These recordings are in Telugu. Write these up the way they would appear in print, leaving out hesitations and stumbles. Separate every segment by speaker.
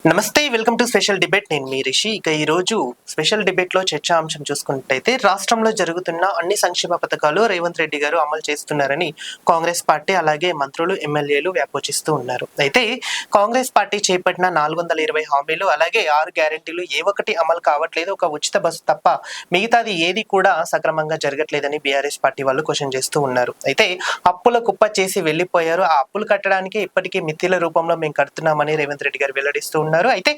Speaker 1: నమస్తే, వెల్కమ్ టు స్పెషల్ డిబేట్. నేను మీ రిషి. ఇక ఈరోజు స్పెషల్ డిబేట్లో చర్చాంశం చూసుకున్నట్టయితే రాష్ట్రంలో జరుగుతున్న అన్ని సంక్షేమ పథకాలు రేవంత్ రెడ్డి గారు అమలు చేస్తున్నారని కాంగ్రెస్ పార్టీ అలాగే మంత్రులు ఎమ్మెల్యేలు వ్యాపోచిస్తూ ఉన్నారు. అయితే కాంగ్రెస్ పార్టీ చేపట్టిన 420 హామీలు అలాగే 6 గ్యారెంటీలు ఏ ఒక్కటి అమలు కావట్లేదు. ఒక ఉచిత బస్సు తప్ప మిగతాది ఏది కూడా సక్రమంగా జరగట్లేదని బీఆర్ఎస్ పార్టీ వాళ్ళు క్వశ్చన్ చేస్తూ ఉన్నారు. అయితే అప్పుల కుప్ప చేసి వెళ్లిపోయారు. ఆ అప్పులు కట్టడానికి ఇప్పటికీ మిత్తిల రూపంలో మేము కడుతున్నామని రేవంత్ రెడ్డి గారు వెల్లడిస్తూ ఉన్నారు. అయితే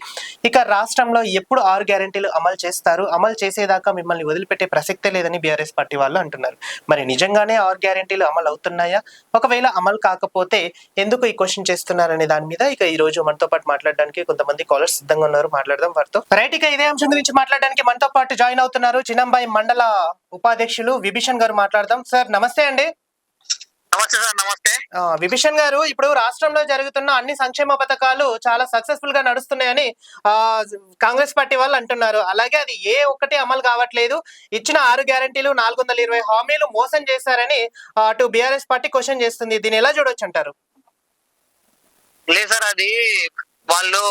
Speaker 1: ఇక రాష్ట్రంలో ఎప్పుడు 6 గ్యారెంటీలు అమలు చేస్తారు, అమలు చేసేదాకా మిమ్మల్ని వదిలిపెట్టే ప్రసక్తే లేదని బీఆర్ఎస్ పార్టీ వాళ్ళు అంటున్నారు. మరి నిజంగానే 6 గ్యారెంటీలు అమలు అవుతున్నాయా? ఒకవేళ అమలు కాకపోతే ఎందుకు ఈ క్వశ్చన్ చేస్తున్నారనే దాని మీద ఇక ఈ రోజు మనతో పాటు మాట్లాడడానికి కొంతమంది కాలర్స్ సిద్ధంగా ఉన్నారు. మాట్లాడదాం వారితో. రైట్, ఇక ఇదే అంశం గురించి మాట్లాడడానికి మనతో పాటు జాయిన్ అవుతున్నారు చిన్నంబాయి మండల ఉపాధ్యక్షులు విభీషణ్ గారు. మాట్లాడదాం. సార్ నమస్తే అండి.
Speaker 2: నమస్తే సార్. నమస్తే
Speaker 1: విభీషణ్ గారు, ఇప్పుడు రాష్ట్రంలో జరుగుతున్న అన్ని సంక్షేమ పథకాలు చాలా సక్సెస్ఫుల్ గా నడుస్తున్నాయని కాంగ్రెస్ పార్టీ వాళ్ళు అంటున్నారు. అలాగే అది ఏ ఒక్కటి అమలు కావట్లేదు. ఇచ్చిన 6 గ్యారెంటీలు 420 హామీలు మోసం చేశారని అటు బీఆర్ఎస్ పార్టీ క్వశ్చన్ చేస్తుంది. దీన్ని ఎలా చూడొచ్చు అంటారు?
Speaker 2: లేదు సార్, అది వాళ్ళు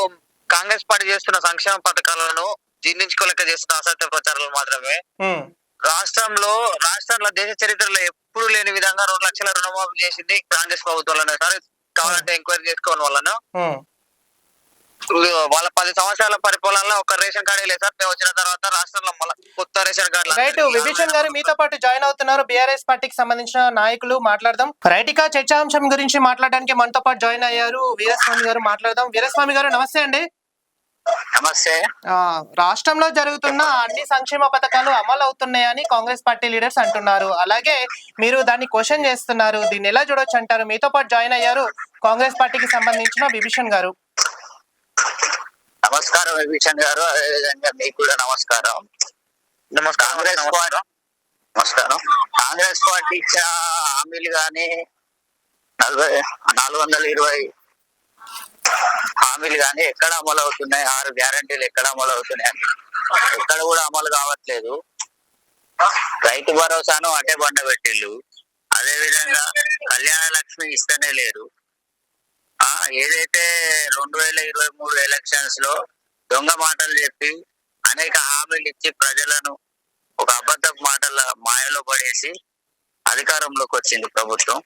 Speaker 2: కాంగ్రెస్ పార్టీ చేస్తున్న సంక్షేమ పథకాలను జీర్ణించుకోలేక చేస్తున్న అసత్య ప్రచారాలు మాత్రమే. రాష్ట్రంలో దేశ చరిత్రలో ఎప్పుడు లేని విధంగా 2 లక్షల రుణమాఫీ చేసింది కాంగ్రెస్ ప్రభుత్వాలనే సార్. కావాలంటే ఎంక్వైరీ చేసుకోని వాళ్ళను. వాళ్ళ 10 సంవత్సరాల పరిపాలనలో ఒక రేషన్ కార్డు లేదు సార్. మేము వచ్చిన తర్వాత రాష్ట్రంలో మళ్ళీ కొత్త రేషన్ కార్డు.
Speaker 1: రైట్, విభీషణ్ గారు మీతో పాటు జాయిన్ అవుతున్నారు. బీఆర్ఎస్ పార్టీకి సంబంధించిన నాయకులు. మాట్లాడదాం. రైట్, ఇక చర్చాంశం గురించి మాట్లాడడానికి మనతో పాటు జాయిన్ అయ్యారు వీరస్వామి గారు. మాట్లాడదాం. వీరస్వామి గారు నమస్తే అండి.
Speaker 2: నమస్తే.
Speaker 1: రాష్ట్రంలో జరుగుతున్న అన్ని సంక్షేమ పథకాలు అమలు అవుతున్నాయని కాంగ్రెస్ పార్టీ లీడర్స్ అంటున్నారు. అలాగే మీరు దాన్ని క్వశ్చన్ చేస్తున్నారు. దీన్ని ఎలా చూడొచ్చు అంటారు? మీతో పాటు జాయిన్ అయ్యారు కాంగ్రెస్ పార్టీకి సంబంధించిన విభీషణ్ గారు.
Speaker 2: నమస్కారం విభీషణ్ గారు. అదేవిధంగా మీకు కూడా నమస్కారం. కాంగ్రెస్ పార్టీ ఇచ్చిన హామీలు కానీ 420 హామీలు కానీ ఎక్కడ అమలు అవుతున్నాయి? 6 గ్యారంటీలు ఎక్కడ అమలు అవుతున్నాయి? ఎక్కడ కూడా అమలు కావట్లేదు. రైతు భరోసాను అటే బండ పెట్టిళ్ళు. అదే విధంగా కళ్యాణ లక్ష్మి ఇస్తనే లేరు. ఏదైతే 2023 ఎలక్షన్స్ లో దొంగ మాటలు చెప్పి అనేక హామీలు ఇచ్చి ప్రజలను ఒక అబద్ధపు మాటల మాయలో పడేసి అధికారంలోకి వచ్చింది ప్రభుత్వం.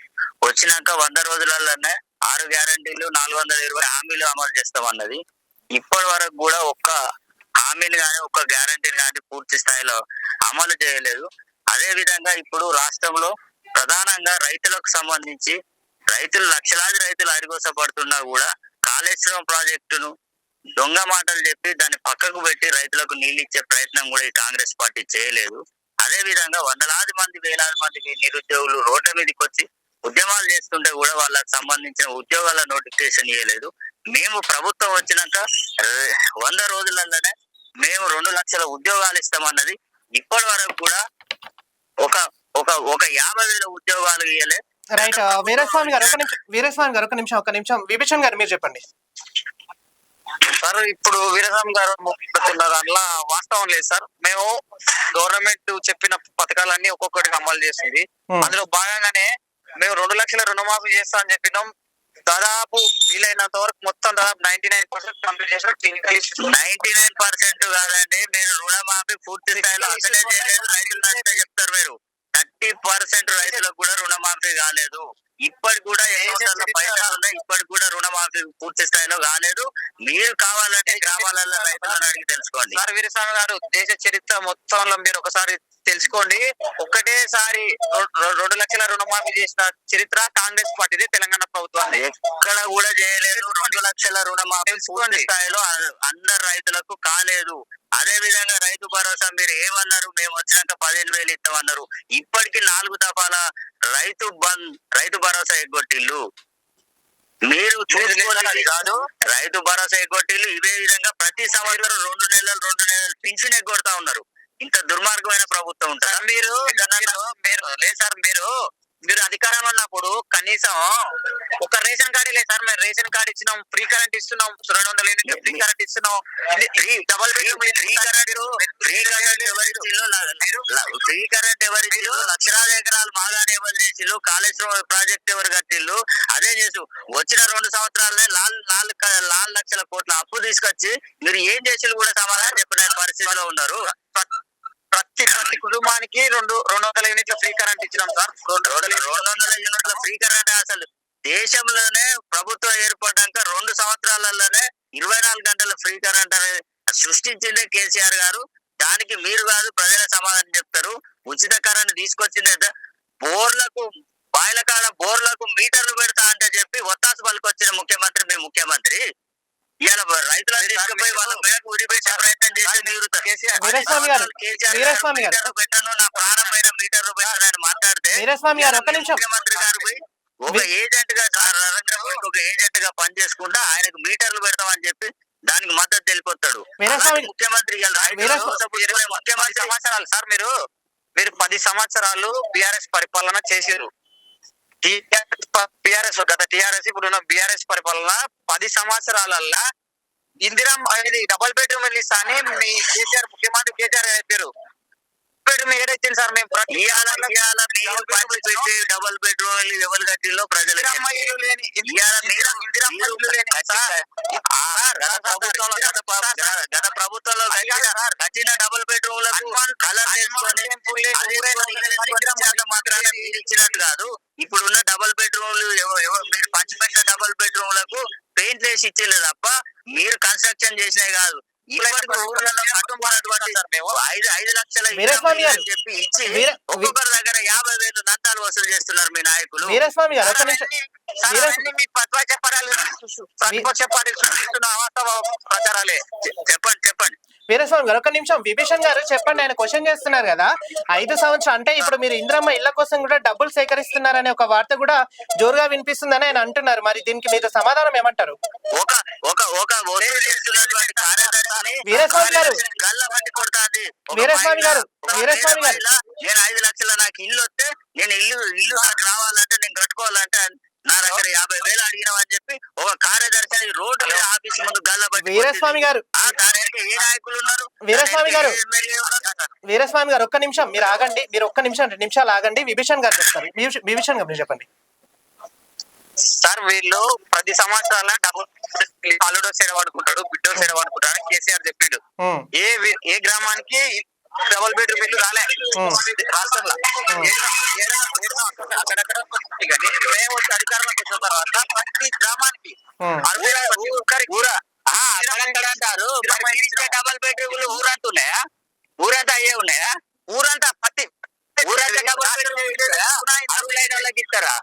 Speaker 2: వచ్చినాక 100 రోజులలోనే 6 గ్యారంటీలు 420 హామీలు అమలు చేస్తామన్నది. ఇప్పటి వరకు కూడా ఒక్క హామీని కానీ ఒక్క గ్యారంటీని కానీ పూర్తి స్థాయిలో అమలు చేయలేదు. అదే విధంగా ఇప్పుడు రాష్ట్రంలో ప్రధానంగా రైతులకు సంబంధించి లక్షలాది రైతులు అరిగోసపడుతున్నా కూడా కాళేశ్వరం ప్రాజెక్టును దొంగ మాటలు చెప్పి దాన్ని పక్కకు పెట్టి రైతులకు నీళ్ళు ఇచ్చే ప్రయత్నం కూడా ఈ కాంగ్రెస్ పార్టీ చేయలేదు. అదే విధంగా వందలాది మంది వేలాది మంది నిరుద్యోగులు రోడ్ల మీదకి వచ్చి ఉద్యమాలు చేస్తుంటే కూడా వాళ్ళకి సంబంధించిన ఉద్యోగాల నోటిఫికేషన్ ఇవ్వలేదు. మేము ప్రభుత్వం వచ్చినాక 100 రోజులలోనే మేము 2 లక్షల ఉద్యోగాలు ఇస్తామన్నది. ఇప్పటి వరకు కూడా ఒక ఒక ఒక 50,000 ఉద్యోగాలు ఇవ్వలే.
Speaker 1: రైట్, వీరస్వామి గారు ఒక నిమిషం. విభీషణ్ గారు మీరు చెప్పండి
Speaker 2: సార్. ఇప్పుడు వీరస్వామి గారు దాంట్లో వాస్తవం లేదు సార్. మేము గవర్నమెంట్ చెప్పిన పథకాలన్నీ ఒక్కొక్కటిగా అమలు చేసింది. అందులో భాగంగానే మేము 2 లక్షల రుణమాఫీ చేస్తా అని చెప్పినాం. దాదాపు వీలైనంత వరకు మొత్తం దాదాపు 99% కంప్లీట్ చేసాం. 99% కాదండి, మీరు రుణమాఫీ పూర్తి స్థాయిలో అసలే చేయలేదు. రైతులు చెప్తారు మీరు 30% రైతులకు కూడా రుణమాఫీ కాలేదు. ఇప్పటికి కూడా ఇప్పటికి కూడా రుణమాఫీ పూర్తి స్థాయిలో కాలేదు. మీరు కావాలంటే గ్రామాలలో రైతులను అడిగి తెలుసుకోండి. సార్ వీరస్వామి గారు, దేశ చరిత్ర మొత్తంలో మీరు ఒకసారి తెలుసుకోండి. ఒక్కటేసారి 2 లక్షల రుణమాఫీ చేసిన చరిత్ర కాంగ్రెస్ పార్టీది, తెలంగాణ ప్రభుత్వం ఎక్కడ కూడా చేయలేదు. 2 లక్షల రుణమాఫీ పూర్తి స్థాయిలో అందరు రైతులకు కాలేదు. అదే విధంగా రైతు భరోసా మీరు ఏమన్నారు? మేము వచ్చినాక 15,000 ఇస్తామన్నారు. ఇప్పటికి 4 దఫాల రైతు భరోసా ఎగ్గొట్టిల్లు. మీరు చూసుకోవాలి కాదు, రైతు భరోసా ఎగ్గొట్టిల్లు. ఇదే విధంగా ప్రతి సంవత్సరం 2 నెలలు పింఛన్ ఎగ్గొడతా ఉన్నారు. ఇంత దుర్మార్గమైన ప్రభుత్వం ఉంటారా? లేదు సార్, మీరు అధికారంలో ఉన్నప్పుడు కనీసం ఒక రేషన్ కార్డు లేదు సార్. మేము రేషన్ కార్డు ఇచ్చినాం, ఫ్రీ కరెంట్ ఇస్తున్నాం, 200 యూనిట్లు ఫ్రీ కరెంట్ ఇస్తున్నాం. డబల్ ఫ్రీ కరెంట్ ఎవరిచ్చిల్లు? లక్షలాది ఎకరాలు మాగానే ఎవరు చేసిల్లు? కాళేశ్వరం ప్రాజెక్ట్ ఎవరు కట్టిల్లు? అదే చేసు వచ్చిన 2 సంవత్సరాలనే 4 లక్షల కోట్ల అప్పు తీసుకొచ్చి మీరు ఏం చేసిల్లు కూడా సమాధానం చెప్పిన పరిస్థితిలో ఉన్నారు. ప్రతి కుటుంబానికి 200 యూనిట్ల ఫ్రీ కరెంట్ ఇచ్చినాం సార్. 200 యూనిట్ల ఫ్రీ కరెంట్ అసలు దేశంలోనే ప్రభుత్వం ఏర్పడ్డాక 2 సంవత్సరాలలోనే 24 గంటల ఫ్రీ కరెంట్ అనేది సృష్టించిందే కేసీఆర్ గారు. దానికి మీరు కాదు ప్రజల సమాధానం చెప్తారు. ఉచిత కరెంట్ తీసుకొచ్చింది బోర్లకు బాయిల కాడ బోర్లకు మీటర్లు పెడతా అంటే చెప్పి ఒత్తాసు పలికొచ్చిన ముఖ్యమంత్రి మీ ముఖ్యమంత్రి. ఇవాళ రైతులను తీసుకుపోయి వాళ్ళ మేరకు ఉరిపెట్టే ప్రయత్నం చేసే
Speaker 1: వీరస్వామి గారు, వీరస్వామి గారు,
Speaker 2: పెట్టాను నా ప్రాణమైన మీటర్లు పెట్టాను అని మాట్లాడితే
Speaker 1: వీరస్వామి గారు ఒక్క నిమిషం.
Speaker 2: ముఖ్యమంత్రి గారు పోయి ఒక ఏజెంట్ గా ఒక ఏజెంట్ గా పనిచేసుకుంటా ఆయనకు మీటర్లు పెడతామని చెప్పి దానికి మద్దతు తెలిపోతాడు ముఖ్యమంత్రి. ముఖ్యమంత్రి సంవత్సరాలు సార్ మీరు 10 సంవత్సరాలు బిఆర్ఎస్ పరిపాలన చేసారు. టిఆర్ఎస్ గత టిఆర్ఎస్ ఇప్పుడున్న బిఆర్ఎస్ పరిపాలన 10 సంవత్సరాలల్లా ఇందిరమ్మ ఇది డబుల్ బెడ్రూమ్ ఇస్తా అని మీ కేసీఆర్ ముఖ్యమంత్రి కేసీఆర్ చెప్పారు. బెడ్రూమ్ ఏదైతుంది సార్ మేము డబుల్ బెడ్రూమ్ ఎవరు కట్టిల్లో ప్రజలు గత ప్రభుత్వంలో కట్టిన డబుల్ బెడ్రూమ్లకు కలర్ మాత్రాన మీరు ఇచ్చినట్టు కాదు. ఇప్పుడున్న డబుల్ బెడ్రూమ్లు మీరు పంచిపెట్టిన డబుల్ బెడ్రూమ్లకు పెయింట్ వేసి ఇచ్చేది తప్ప మీరు కన్స్ట్రక్షన్ చేసినవి కాదు. మేము 5 లక్షల చెప్పి ఇచ్చి ఒక్కొక్కరి దగ్గర 50,000 దంతాలు వసూలు చేస్తున్నారు మీ నాయకులు.
Speaker 1: వీరస్వామి గారు
Speaker 2: మీ ప్రతిపక్ష ప్రచారాలే. చెప్పండి
Speaker 1: వీరస్వామి గారు ఒక్క నిమిషం. విభీషణ్ గారు చెప్పండి, ఆయన క్వశ్చన్ చేస్తున్నారు కదా 5 సంవత్సరాలు అంటే ఇప్పుడు మీరు ఇంద్రమ్మ ఇళ్ల కోసం కూడా డబ్బులు సేకరిస్తున్నారనే ఒక వార్త కూడా జోరుగా వినిపిస్తుందని ఆయన అంటున్నారు. మరి దీనికి మీరు సమాధానం ఏమంటారు? వీరస్వామి గారు, వీరస్వామి గారు, వీరస్వామి గారు,
Speaker 2: నేను 5 లక్షల నాకు ఇల్లు వస్తే నేను ఇల్లు నాకు రావాలంటే నేను కట్టుకోవాలంటే నా దగ్గర 50,000 అడిగినామని చెప్పి ఒక కార్యదర్శి రోడ్డు మీద ఆఫీస్ ముందు గల్లబట్టి
Speaker 1: వీరస్వామి గారు,
Speaker 2: ఏ నాయకులు ఉన్నారు?
Speaker 1: వీరస్వామి గారు, వీరస్వామి గారు ఒక్క నిమిషం మీరు ఆగండి. మీరు ఒక్క నిమిషం 2 నిమిషాలు ఆగండి. విభీషణ్ గారు చెప్తారు. విభీషణ్ గారు చెప్పండి
Speaker 2: సార్. వీళ్ళు 10 సంవత్సరాల డబ్బులు అల్లుడో సెరవాడుకుంటాడు, బిడ్డో సెరవాడుకుంటాడు అని కేసీఆర్ చెప్పిండు. ఏ గ్రామానికి డబుల్ బెడ్రూమ్ ఇల్లు రాలే రాష్ట్రంలో. అక్కడక్కడ మేము అధికారంలోకి వచ్చిన తర్వాత ప్రతి గ్రామానికి అంటారు డబుల్ బెడ్రూమ్లు ఊరంటున్నాయా? ఊరంతా అయ్యే ఉన్నాయా? ఊరంతా ప్రతి ఊరంతా డబుల్ బెడ్రూమ్ ఇస్తారా?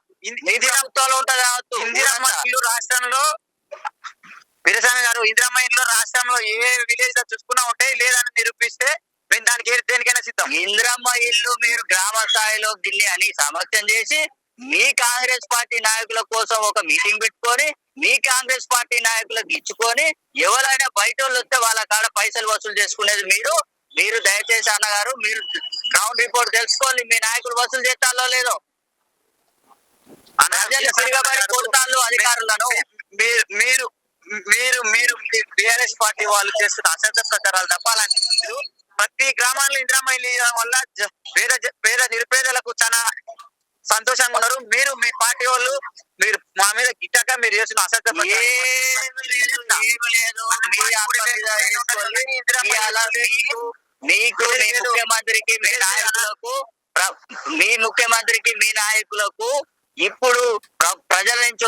Speaker 2: నిధి ప్రభుత్వంలో ఉంటుంది కావచ్చు. ఇందిరమ్మ ఇల్లు రాష్ట్రంలో వీరస్వామి గారు ఇందిరమ్మ ఇల్లు రాష్ట్రంలో ఏ విలేజ్ లో చూసుకున్నా ఉంటాయి. లేదని నిరూపిస్తే మేము దానికి దేనికైనా సిద్ధం. ఇందిరమ్మ ఇల్లు మీరు గ్రామ స్థాయిలో గిల్లి అని సమర్థం చేసి మీ కాంగ్రెస్ పార్టీ నాయకుల కోసం ఒక మీటింగ్ పెట్టుకొని మీ కాంగ్రెస్ పార్టీ నాయకులకు ఇచ్చుకొని ఎవరైనా బయట వాళ్ళు వస్తే వాళ్ళ కాడ పైసలు వసూలు చేసుకునేది మీరు దయచేసి అన్నగారు మీరు గ్రౌండ్ రిపోర్ట్ తెలుసుకోవాలి. మీ నాయకులు వసూలు చేస్తారో లేదో కొడతాళ్ళు అధికారులను. మీరు బిఆర్ఎస్ పార్టీ వాళ్ళు చేస్తున్న అసంత ప్రచారాలు తప్ప అలాంటి ప్రతి గ్రామాల్లో ఇందిరమ్మ ఇల్లు వల్ల పేద నిరుపేదలకు చాలా సంతోషంగా ఉన్నారు. మీరు మీ పార్టీ వాళ్ళు మీరు మా మీద గిట్టక మీరు చేసిన అసంత మీకు మీ ముఖ్యమంత్రికి మీ నాయకులకు ఇప్పుడు ప్రజల నుంచి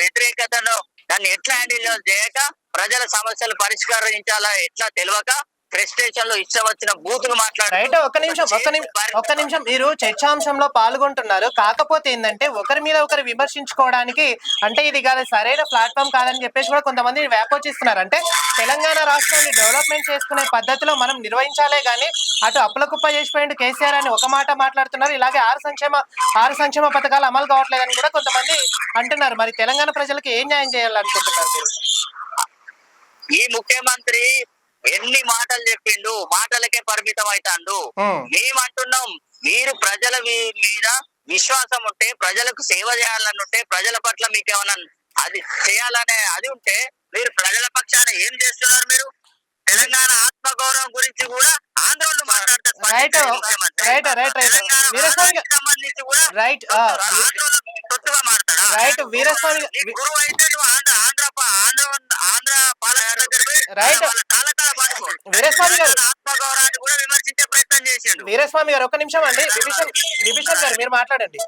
Speaker 2: వ్యతిరేకతను దాన్ని ఎట్లా హ్యాండిల్ చేయక ప్రజల సమస్యలు పరిష్కరించాలా ఎట్లా తెలియక ప్రెస్టేషన్ లో ఇష్టం వచ్చిన బూతులు
Speaker 1: రైట్. ఒక్క నిమిషం మీరు చర్చాంశంలో పాల్గొంటున్నారు. కాకపోతే ఏంటంటే ఒకరి మీద ఒకరు విమర్శించుకోవడానికి అంటే ఇది కాదు సరైన ప్లాట్ఫామ్ కాదని చెప్పేసి కూడా కొంతమంది వ్యాపోచిస్తున్నారు. అంటే తెలంగాణ రాష్ట్రాన్ని డెవలప్మెంట్ చేసుకునే పద్ధతిలో మనం నిర్వహించాలే గానీ అటు అప్పుల కుప్ప చేసిపోయింది కేసీఆర్ అని ఒక మాట మాట్లాడుతున్నారు. ఇలాగే 6 సంక్షేమ పథకాలు అమలు కావట్లేదని కూడా కొంతమంది అంటున్నారు. మరి తెలంగాణ ప్రజలకు ఏం న్యాయం చేయాలనుకుంటున్నారు మీరు?
Speaker 2: ఈ ముఖ్యమంత్రి ఎన్ని మాటలు చెప్పిండు, మాటలకే పరిమితం అవుతాండు. మేమంటున్నాం మీరు ప్రజల మీద విశ్వాసం ఉంటే, ప్రజలకు సేవ చేయాలని ఉంటే, ప్రజల పట్ల మీకు ఏమైనా అది చేయాలనే అది ఉంటే మీరు ప్రజల పక్షాన ఏం చేస్తున్నారు? మీరు తెలంగాణ ఆత్మగౌరవం గురించి కూడా ఆంధ్రోళ్ళు మాట్లాడతారు.
Speaker 1: రైట్ వీరస్వామి
Speaker 2: సంబంధించి కూడా
Speaker 1: రైట్
Speaker 2: ఆంధ్రోళ్ళు తొత్తుగా మాట్లాడా?
Speaker 1: రైట్ వీరస్వామి
Speaker 2: గురువు అయితే నువ్వు ఆంధ్ర పాలక దగ్గరికి
Speaker 1: రైట్
Speaker 2: వాళ్ళ కాలకాల పట్టుకో.
Speaker 1: వీరస్వామి గారు
Speaker 2: ఆత్మగౌరవాన్ని కూడా విమర్శించే ప్రయత్నం చేసిండు.
Speaker 1: వీరస్వామి గారు ఒక్క నిమిషం అండి. విభీషణ్ గారు మీరు మాట్లాడండి.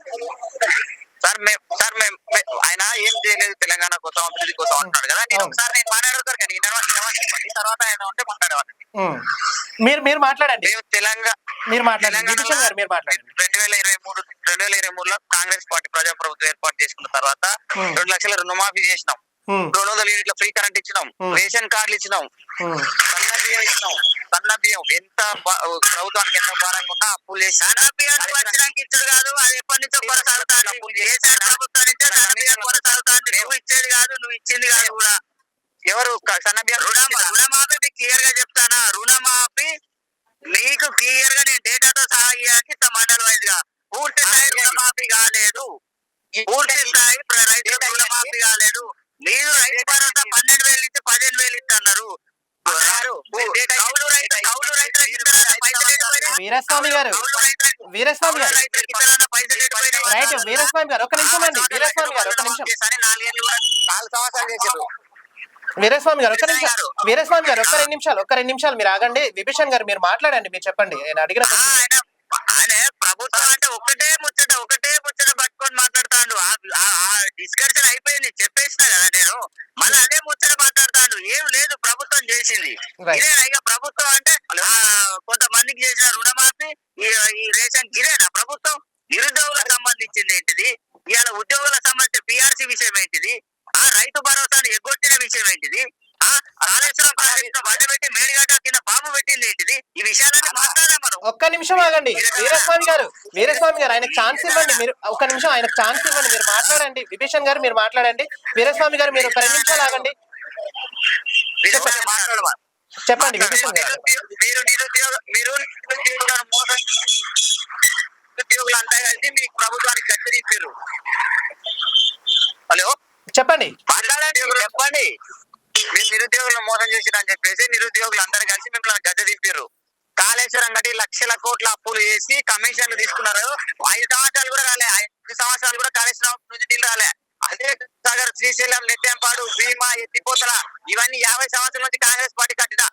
Speaker 2: సార్ ఆయన ఏం చేయలేదు తెలంగాణ కోసం, అభివృద్ధి కోసం అంటున్నాడు కదా. నేను ఒకసారి నేను మాట్లాడతారు కానీ తర్వాత ఆయన ఉంటే మాట్లాడేవాడిని.
Speaker 1: మీరు మాట్లాడండి.
Speaker 2: మీరు
Speaker 1: మాట్లాడండి విభీషణ్ గారు మీరు మాట్లాడండి.
Speaker 2: 2023లో కాంగ్రెస్ పార్టీ ప్రజాప్రభుత్వం ఏర్పాటు చేసుకున్న తర్వాత 2 లక్షల రుణమాఫీ చేసినాం, 200 యూనిట్ల ఫ్రీ కరెంట్ ఇచ్చినాం, రేషన్ కార్డులు ఇచ్చినాం, సన్న బియ్యం ఎంత ప్రభుత్వానికి ఎంత భారంగా ఉన్నా అప్పులు చేసి సన్న బియ్యం ఇచ్చుడు కాదు. అది ఎప్పటి నుంచో కొనసాగుతాను. ప్రభుత్వం నుంచే సన్న బియ్యం కొనసాగుతాను. నువ్వు ఇచ్చేది కాదు, నువ్వు ఇచ్చింది కాదు కూడా. ఎవరు సన్న బియ్యం రుణమాఫీ మీకు క్లియర్ గా చెప్తానా? రుణమాఫీ మీకు క్లియర్ గా నేను డేటాతో సహా ఇస్తా. మండల వైజ్ గా పూర్తి స్థాయి రుణమాఫీ కాలేదు. పూర్తి స్థాయి రైతులకు రుణమాఫీ కాలేదు. మీరు రైతు భరోసా 12,000 నుంచి 15,000 ఇస్తున్నారు.
Speaker 1: వీరస్వామి గారు రైట్ వీరస్వామి గారు ఒక్క నిమిషం అండి. వీరస్వామి గారు ఒక్క నిమిషం.
Speaker 2: 4 సంవత్సరాలు చేశారు.
Speaker 1: వీరస్వామి గారు ఒక్క నిమిషం. వీరస్వామి గారు ఒక్క 2 నిమిషాలు మీరు ఆగండి. విభీషణ్ గారు మీరు మాట్లాడండి. మీరు చెప్పండి. నేను అడిగిన
Speaker 2: ఆయన ప్రభుత్వం అంటే ఒకటే ముచ్చట పట్టుకొని మాట్లాడతాడు. డిస్కషన్ అయిపోయింది, చెప్పేసిన కదా నేను. మళ్ళీ అదే ముచ్చట మాట్లాడతాడు. ఏం లేదు, ప్రభుత్వం చేసింది ఇదేనా? ఇక ప్రభుత్వం అంటే కొంతమందికి చేసిన రుణమాఫీ, ఈ రేషన్ ఇదేనా ప్రభుత్వం? నిరుద్యోగులకు సంబంధించింది ఏంటిది? ఇవాళ ఉద్యోగులకు సంబంధించిన పిఆర్సీ విషయం ఏంటిది? రైతు భరోసాను ఎగ్గొట్టిన విషయం ఏంటిది? కాళేశ్వరం ప్రాజెక్టు వడ్డబెట్టి మేడిగడ్డ కింద బాంబు పెట్టింది ఏంటిది? ఈ విషయాలన్నీ మాట్లాడాం మనం.
Speaker 1: ఒక్క నిమిషం ఆగండి. వీరస్వామి గారు ఆయనకు ఛాన్స్ ఇవ్వండి. మీరు ఒక్క నిమిషం ఆయనకు ఛాన్స్ ఇవ్వండి. మీరు మాట్లాడండి. విభీషణ్ గారు మీరు మాట్లాడండి. వీరస్వామి గారు మీరు 2 నిమిషాలు ఆగండి. చెప్పండి విభీషణ్ గారు.
Speaker 2: నిరుద్యోగులు అంతా కలిసి మీకు ప్రభుత్వానికి కట్టడిచ్చారు. హలో
Speaker 1: చెప్పండి.
Speaker 2: చెప్పండి. మీరు నిరుద్యోగులను మోసం చేసిరని చెప్పేసి నిరుద్యోగులు అందరూ కలిసి మిమ్మల్ని గద్దె దింపారు. కాళేశ్వరం గట్టి లక్షల కోట్ల అప్పులు చేసి కమిషన్లు తీసుకున్నారు. 5 సంవత్సరాలు కూడా రాలే. 5 సంవత్సరాలు కూడా కాళేశ్వరం నుంచి నీళ్ళు రాలే. అదే సాగర్, శ్రీశైలం, నెట్టెంపాడు, భీమా, ఎత్తిపోతల ఇవన్నీ 50 సంవత్సరాల నుంచి కాంగ్రెస్ పార్టీ కట్టిన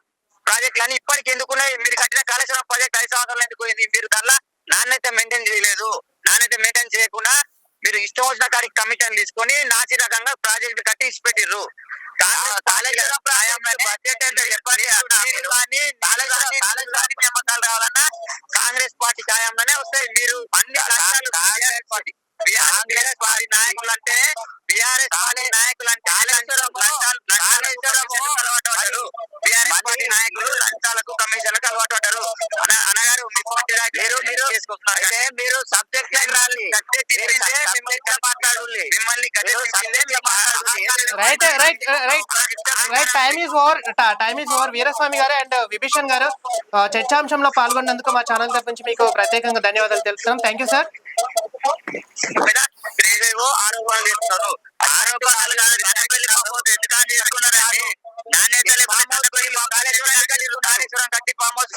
Speaker 2: ప్రాజెక్టులు ఇప్పటికి ఎందుకున్నాయి? మీరు కట్టిన కాళేశ్వరం ప్రాజెక్ట్ 5 సంవత్సరాలు ఎందుకు పోయింది? మీరు దానిలో నాణ్యత మెయింటైన్ చేయలేదు. నాణ్యత మెయింటైన్ చేయకుండా మీరు ఇష్టం వచ్చిన కాడికి కమిషన్ తీసుకొని నాసి రకంగా ప్రాజెక్టు కట్టి ఇచ్చిపెట్టిర్రు. బడ్జెట్ అంటే చెప్పండి. నియామకాలు రావాలన్నా కాంగ్రెస్ పార్టీ ఖాయంలోనే వస్తాయి. మీరు అన్ని కాంగ్రెస్ పార్టీ నాయకులు అంటే బీఆర్ఎస్ పార్టీ నాయకులు అంటే నాయకులు లంచాలకు కమిషన్లకు అలవాటు పడ్డారు. అనగారు మీ పార్టీ మీరు చేసుకుంటున్నారు. మీరు సబ్జెక్ట్ లైన్ రాలి మాట్లాడు మిమ్మల్ని
Speaker 1: టైమ్ ఈజ్ ఓవర్. వీరస్వామి గారు అండ్ విభీషణ్ గారు చర్చాంశంలో పాల్గొన్నందుకు మా ఛానల్ తరపు నుంచి మీకు ప్రత్యేకంగా ధన్యవాదాలు తెలుపుతున్నాం. Thank you sir.
Speaker 2: ఆరోపణలు చేస్తున్నారు. ఆరోపణలు కాళేశ్వరం కట్టి farm house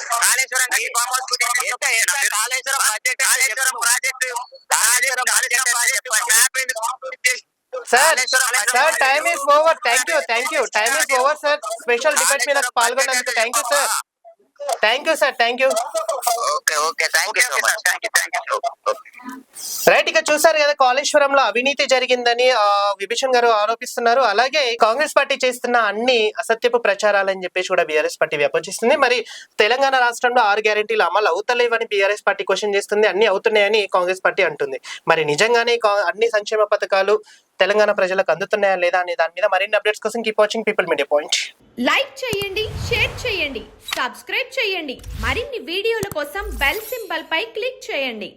Speaker 1: sir time is over. Thank you. Time is over sir. Special debate మీద పాల్గొన్నందుకు థ్యాంక్ యూ సార్. రైట్. ఇక చూసారు కదా, కాళేశ్వరంలో అవినీతి జరిగిందని విభీషణ్ గారు ఆరోపిస్తున్నారు. అలాగే కాంగ్రెస్ పార్టీ చేస్తున్న అన్ని అసత్యపు ప్రచారాలని చెప్పేసి కూడా బీఆర్ఎస్ పార్టీ విమర్శిస్తుంది. మరి తెలంగాణ రాష్ట్రంలో 6 గ్యారెంటీలు అమలు అవుతలేవని బీఆర్ఎస్ పార్టీ క్వశ్చన్ చేస్తుంది. అన్ని అవుతున్నాయని కాంగ్రెస్ పార్టీ అంటుంది. మరి నిజంగానే అన్ని సంక్షేమ పథకాలు తెలంగాణ ప్రజలకు అందుతున్నాయా లేదా అనే దాని మీద మరిన్ని అప్డేట్స్ కోసం keep watching people media point.
Speaker 3: Like చేయండి, షేర్ చేయండి, సబ్స్క్రైబ్ చేయండి. మరిన్ని వీడియోల కోసం బెల్ సింబల్ పై క్లిక్ చేయండి.